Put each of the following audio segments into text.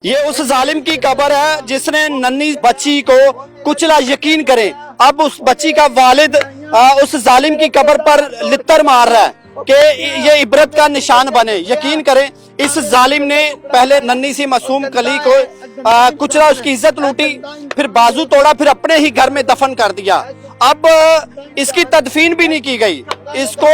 ये उस जालिम की कब्र है जिसने नन्ही बच्ची को कुचला। यकीन करें अब उस बच्ची का वालिद उस जालिम की कब्र पर लित्तर मार रहा है कि ये इबरत का निशान बने। यकीन करें इस जालिम ने पहले नन्ही सी मासूम कली को कुचला, उसकी इज्जत लूटी, फिर बाजू तोड़ा, फिर अपने ही घर में दफन कर दिया। अब इसकी तदफीन भी नहीं की गई, इसको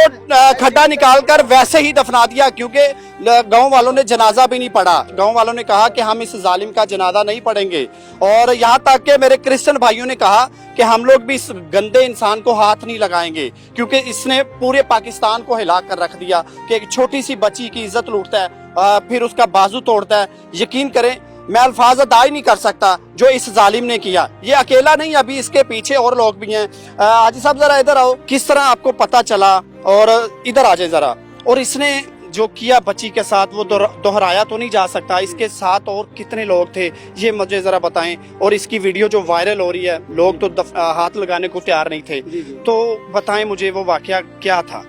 खड्डा निकालकर वैसे ही दफना दिया, क्योंकि गांव वालों ने जनाजा भी नहीं पढ़ा। गांव वालों ने कहा कि हम इस जालिम का जनाजा नहीं पढ़ेंगे, और यहाँ तक कि मेरे क्रिश्चियन भाइयों ने कहा कि हम लोग भी इस गंदे इंसान को हाथ नहीं लगाएंगे, क्योंकि इसने पूरे पाकिस्तान को हिला कर रख दिया कि एक छोटी सी बच्ची की इज्जत लूटता है, फिर उसका बाजू तोड़ता है। यकीन करें मैं अल्फाज अदा ही नहीं कर सकता जो इस जालिम ने किया। ये अकेला नहीं, अभी इसके पीछे और लोग भी हैं। हाजी साहब जरा इधर आओ, किस तरह आपको पता चला? और इधर आ जाए जरा। और इसने जो किया बच्ची के साथ वो दोहराया तो नहीं जा सकता। इसके साथ और कितने लोग थे ये मुझे जरा बताएं। और इसकी वीडियो जो वायरल हो रही है, लोग तो हाथ लगाने को तैयार नहीं थे। तो बताएं मुझे वो वाकया क्या था?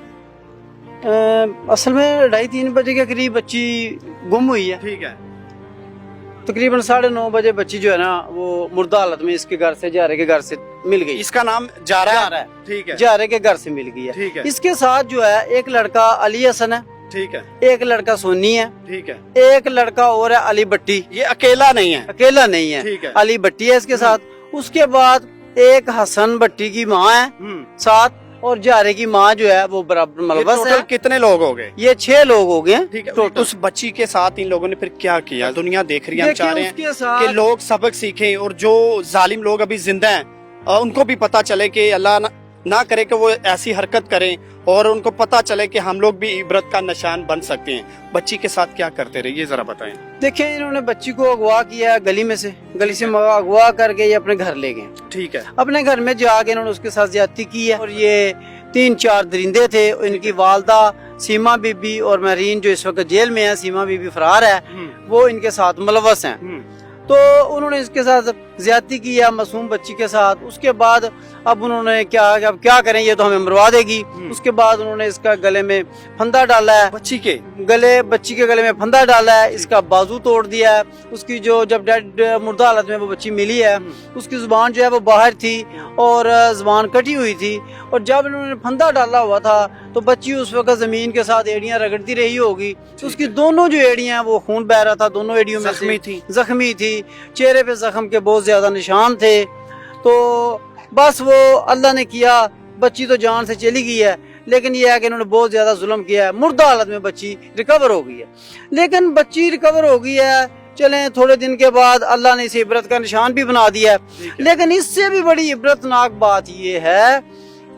असल में 2:30-3 बजे के करीब बच्ची गुम हुई है। ठीक है। तकरीबन 9:30 बजे बच्ची जो है ना वो मुर्दा हालत में इसके घर से, जारे के घर से मिल गई। इसका नाम जारा है। ठीक है। जारे के घर से मिल गई है। ठीक है। इसके साथ जो है एक लड़का अली हसन है। ठीक है। एक लड़का सोनी है। ठीक है। एक लड़का और है अली भट्टी। ये अकेला नहीं है? अकेला नहीं है। ठीक है। अली भट्टी है इसके साथ। उसके बाद एक हसन भट्टी की माँ है साथ, और जारे की माँ जो है वो बराबर मलबस है। कितने लोग हो गए? ये 6 लोग हो गए। ठीक है। उस बच्ची के साथ इन लोगों ने फिर क्या किया? दुनिया देख रही है, हम चाह रहे हैं कि लोग सबक सीखें, और जो जालिम लोग अभी जिंदा हैं उनको भी पता चले कि अल्लाह ना करे कि वो ऐसी हरकत करें, और उनको पता चले कि हम लोग भी इबरत का निशान बन सकते हैं। बच्ची के साथ क्या करते रहे ये जरा बताएं। देखिए इन्होंने बच्ची को अगवा किया गली में से, गली से अगवा करके ये अपने घर ले गए। ठीक है। अपने घर में जाके इन्होंने उसके साथ ज्यादती की है। और ये 3-4 दरिंदे थे। इनकी वालदा सीमा बीबी और महरीन जो इस वक्त जेल में है, सीमा बीबी फरार है, वो इनके साथ मुलवस हैं। तो उन्होंने इसके साथ ज्यादती की है मासूम बच्ची के साथ। उसके बाद अब उन्होंने अब क्या करें, ये तो हमें मरवा देगी। उसके बाद उन्होंने इसका गले में फंदा डाला है। बच्ची के गले में फंदा डाला है। इसका बाजू तोड़ दिया है। उसकी जो जब डेड मुर्दा हालत में वो बच्ची मिली है, उसकी जुबान जो है वो बाहर थी और जुबान कटी हुई थी। और जब इन्होंने फंदा डाला हुआ था तो बच्ची उस वक्त जमीन के साथ एड़ियां रगड़ती रही होगी। तो उसकी दोनों जो एड़ियां वो खून बह रहा था, दोनों एड़ियों में जख्मी थी। चेहरे पे जख्म के बहुत ज्यादा निशान थे। तो बस वो अल्लाह ने किया, बच्ची तो जान से चली गई है, लेकिन ये है कि इन्होंने बहुत ज्यादा जुल्म किया है। मुर्दा हालत में बच्ची रिकवर हो गई है। लेकिन बच्ची रिकवर हो गई है, चलें थोड़े दिन के बाद अल्लाह ने इसे इबरत का निशान भी बना दिया है। लेकिन इससे भी बड़ी इबरतनाक बात ये है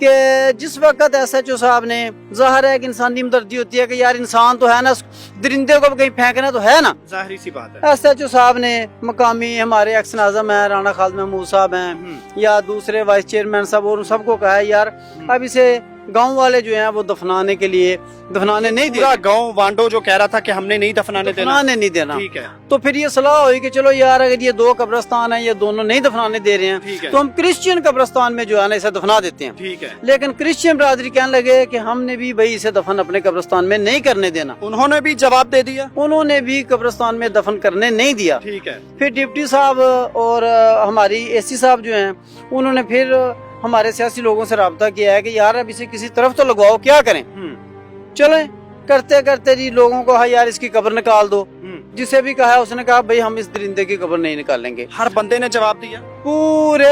कि जिस वक्त SHO साहब ने, ज़ाहिर है कि इंसानी हमदर्दी होती है कि यार इंसान तो है ना, दरिंदे को कहीं फेंकना तो है ना, जाहिर सी बात है। SHO साहब ने मकामी हमारे एक्स नाज़म है राना खालिद महमूद साहब हैं या दूसरे वाइस चेयरमैन साहब, और सबको कहा है यार अब इसे गांव वाले जो हैं वो दफनाने नहीं दिया। गांव वांडो जो कह रहा था कि हमने नहीं दफनाने देना। ठीक है। तो फिर ये सलाह हुई कि चलो यार अगर ये 2 कब्रिस्तान है, ये दोनों नहीं दफनाने दे रहे हैं, तो हम क्रिश्चियन कब्रिस्तान में जो है ना इसे दफना देते हैं। ठीक है। लेकिन क्रिश्चियन बरादरी कहने लगे कि हमने भी भाई इसे दफन अपने कब्रिस्तान में नहीं करने देना। उन्होंने भी जवाब दे दिया, उन्होंने भी कब्रिस्तान में दफन करने नहीं दिया। ठीक है। फिर डिप्टी साहब और हमारी AC साहब जो हैं उन्होंने फिर हमारे सियासी लोगों से राब्ता किया है कि यार अब इसे किसी तरफ तो लगवाओ, क्या करें। चलें करते करते जी लोगों को यार इसकी कब्र निकाल दो। जिसे भी कहा उसने कहा भाई हम इस दरिंदे की कब्र नहीं निकालेंगे। हर बंदे ने जवाब दिया। पूरे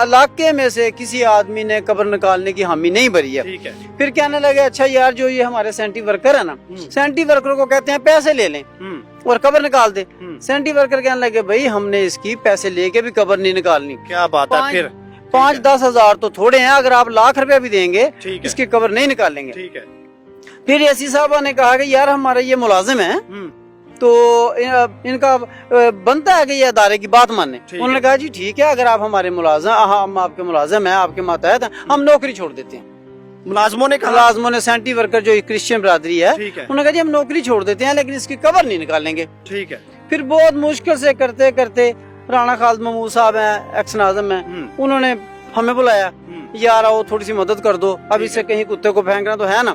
इलाके में से किसी आदमी ने कब्र निकालने की हामी नहीं भरी है। ठीक है। फिर कहने लगे अच्छा यार जो ये हमारे सेंटी वर्कर है ना, सेंटी वर्कर को कहते हैं पैसे ले लें और कब्र निकाल दे। सेंटी वर्कर कहने लगे भाई हमने इसकी पैसे लेके भी कब्र नहीं निकालनी। क्या बात है। फिर 5-10 हजार तो थोड़े हैं, अगर आप लाख रुपया भी देंगे इसकी कब्र नहीं निकालेंगे। ठीक है। फिर ऐसी साहबा ने कहा कि यार हमारा ये मुलाजिम है तो इनका बनता है कि ये अदारे की बात माने। उन्होंने कहा जी ठीक है, अगर आप हमारे मुलाजिम, हम आपके मुलाजिम हैं, आपके मातहत हैं, हम नौकरी छोड़ देते हैं। मुलाजमों ने सेंटी वर्कर जो क्रिश्चियन बरादरी है उन्होंने कहा जी हम नौकरी छोड़ देते हैं लेकिन इसकी कब्र नहीं निकालेंगे। ठीक है। फिर बहुत मुश्किल से करते करते राना खालिद महमूद साहब हैं, एक्स नाज़िम हैं, उन्होंने हमें बुलाया, यार आओ थोड़ी सी मदद कर दो, अब इसे कहीं कुत्ते को फेंकना तो है ना।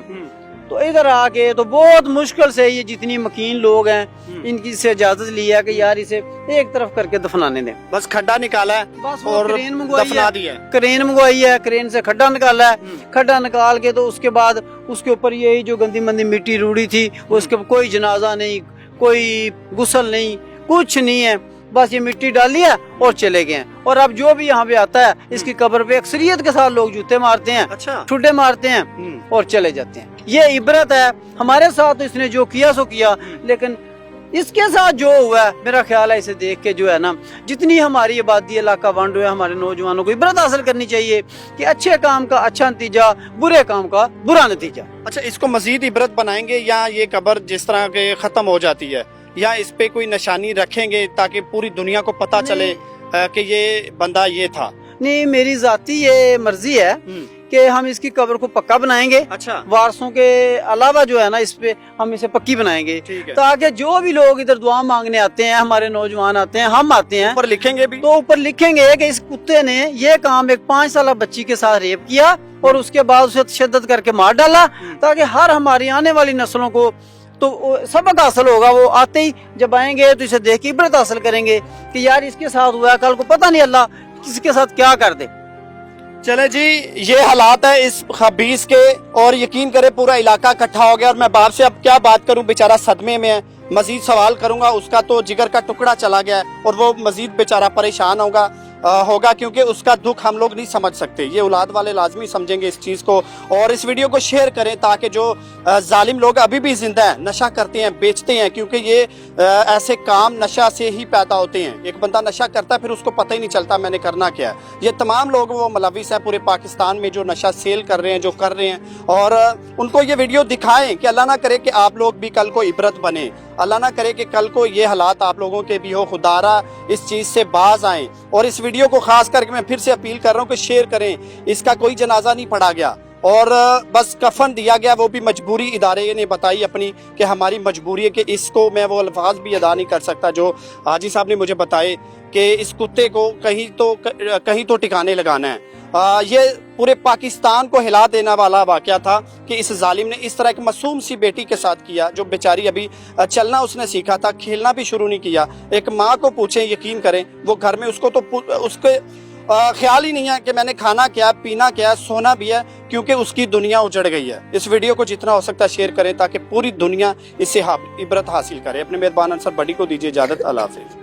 तो इधर आके तो बहुत मुश्किल से ये जितनी मकीन लोग हैं इनकी से इजाजत लिया कि यार इसे एक तरफ करके दफनाने दें। बस खड्डा निकाला है बस और क्रेन मंगवाई दफना है, दिया है। क्रेन मंगवाई है, क्रेन से खड्डा निकाला है, खड्डा निकाल के तो उसके बाद उसके ऊपर यही जो गंदी मंदी मिट्टी रूढ़ी थी उसके ऊपर कोई जनाजा नहीं, कोई गुस्ल नहीं, कुछ नहीं है, बस ये मिट्टी डाली है और चले गए हैं। और अब जो भी यहाँ पे आता है इसकी कब्र पे अक्सरियत के साथ लोग जूते मारते हैं, अच्छा। ठुड्डे मारते हैं और चले जाते हैं। ये इबरत है, हमारे साथ तो इसने जो किया सो किया, लेकिन इसके साथ जो हुआ है मेरा ख्याल है इसे देख के जो है ना जितनी हमारी आबादी इलाका वंड हुआ है हमारे नौजवानों को इबरत हासिल करनी चाहिए कि अच्छे काम का अच्छा नतीजा, बुरे काम का बुरा नतीजा। अच्छा, इसको मजीद इबरत बनाएंगे या ये कब्र जिस तरह के खत्म हो जाती है या इस पे कोई निशानी रखेंगे ताकि पूरी दुनिया को पता चले कि ये बंदा ये था? नहीं, मेरी जाती ये मर्जी है कि हम इसकी कब्र को पक्का बनाएंगे। अच्छा। वारसों के अलावा जो है ना इस पे हम इसे पक्की बनाएंगे ताकि जो भी लोग इधर दुआ मांगने आते हैं, हमारे नौजवान आते हैं, हम आते हैं, ऊपर लिखेंगे भी तो ऊपर लिखेंगे कि इस कुत्ते ने ये काम एक 5 साल बच्ची के साथ रेप किया और उसके बाद उसे तशद्दुद करके मार डाला, ताकि हर हमारी आने वाली नस्लों को तो सबक हासिल होगा। वो आते ही जब आएंगे तो इसे देख के इबरत हासिल करेंगे कि यार इसके साथ हुआ, कल को पता नहीं अल्लाह किसके साथ क्या कर दे। चले जी, ये हालात है इस खबीस के और यकीन करे पूरा इलाका इकट्ठा हो गया और मैं बाप से अब क्या बात करूं, बेचारा सदमे में है। मजीद सवाल करूंगा, उसका तो जिगर का टुकड़ा चला गया है और वो मजीद बेचारा परेशान होगा क्योंकि उसका दुख हम लोग नहीं समझ सकते। ये औलाद वाले लाजमी समझेंगे इस चीज़ को। और इस वीडियो को शेयर करें ताकि जो जालिम लोग अभी भी जिंदा हैं, नशा करते हैं, बेचते हैं, क्योंकि ये ऐसे काम नशा से ही पैदा होते हैं। एक बंदा नशा करता है फिर उसको पता ही नहीं चलता मैंने करना क्या है। ये तमाम लोग वो मुलविस हैं पूरे पाकिस्तान में जो नशा सेल कर रहे हैं, जो कर रहे हैं, और उनको ये वीडियो दिखाएं कि अल्लाह ना करे कि आप लोग भी कल को इबरत बने, अल्लाह ना करे कि कल को ये हालात आप लोगों के भी हो, खुदारा इस चीज़ से बाज आएं। और इस वीडियो को खास करके मैं फिर से अपील कर रहा हूँ कि शेयर करें। इसका कोई जनाजा नहीं पढ़ा गया और बस कफन दिया गया, वो भी मजबूरी इदारे ने बताई अपनी कि हमारी मजबूरी है कि इसको मैं वो अल्फाज भी अदा नहीं कर सकता जो हाजी साहब ने मुझे बताए कि इस कुत्ते को कहीं तो ठिकाने लगाना है। ये पूरे पाकिस्तान को हिला देने वाला वाकया था कि इस जालिम ने इस तरह एक मासूम सी बेटी के साथ किया जो बेचारी अभी चलना उसने सीखा था, खेलना भी शुरू नहीं किया। एक माँ को पूछें, यकीन करें वो घर में उसको तो उसके ख्याल ही नहीं है कि मैंने खाना क्या, पीना क्या, सोना भी है, क्योंकि उसकी दुनिया उजड़ गई है। इस वीडियो को जितना हो सकता है शेयर करें ताकि पूरी दुनिया इससे इबरत हासिल करे। अपने मेहरबान अंसर बड़ी को दीजिए इजाजत। अल्लाह हाफिज़।